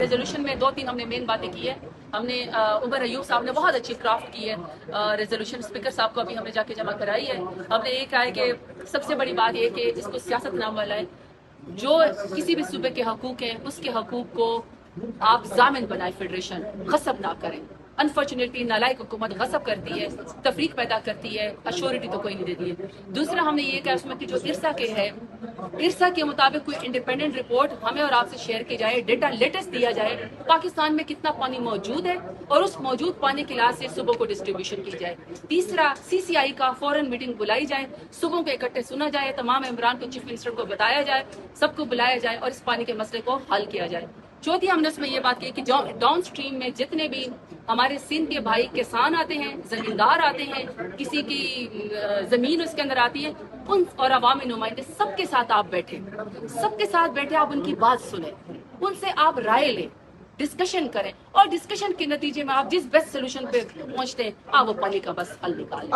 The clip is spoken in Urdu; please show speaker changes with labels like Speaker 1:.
Speaker 1: ریزولوشن میں 2-3 ہم نے مین باتیں کی ہے. ہم نے عمر ایوب صاحب نے بہت اچھی کرافٹ کی ہے ریزولوشن. اسپیکر صاحب کو ابھی ہم نے جا کے جمع کرائی ہے. ہم نے یہ کہا ہے کہ سب سے بڑی بات یہ کہ اس کو سیاست نام والا ہے. جو کسی بھی صوبے کے حقوق ہیں اس کے حقوق کو آپ ضامن بنائیں، فیڈریشن غصب نہ کریں. انفارچونیٹلی نالائق حکومت غصب کرتی ہے، تفریق پیدا کرتی ہے، اشورٹی تو کوئی نہیں دیتی ہے. دوسرا ہم نے یہ کہا اس میں کہ جو ارسا کے ہے، ارسا کے مطابق کوئی انڈیپینڈنٹ رپورٹ ہمیں اور آپ سے شیئر کی جائے، ڈیٹا لیٹسٹ دیا جائے پاکستان میں کتنا پانی موجود ہے اور اس موجود پانی کے لحاظ سے صوبوں کو ڈسٹریبیوشن کی جائے. تیسرا سی سی آئی کا فوراً میٹنگ بلائی جائے، صوبوں کو اکٹھے سنا جائے، تمام ممبران کو چیف منسٹر کو بتایا جائے، سب کو بلایا جائے اور اس پانی کے مسئلے کو حل کیا جائے. چوتھی ہم نے اس میں یہ بات کی کہ ڈاؤن سٹریم میں جتنے بھی ہمارے سندھ کے بھائی کسان آتے ہیں، زمیندار آتے ہیں، کسی کی زمین اس کے اندر آتی ہے، ان اور عوامی نمائندے سب کے ساتھ آپ بیٹھیں، سب کے ساتھ بیٹھے آپ ان کی بات سنیں، ان سے آپ رائے لیں، ڈسکشن کریں اور ڈسکشن کے نتیجے میں آپ جس بیسٹ سولوشن پہ پہنچتے ہیں آپ وہ پانی کا بس حل نکالیں.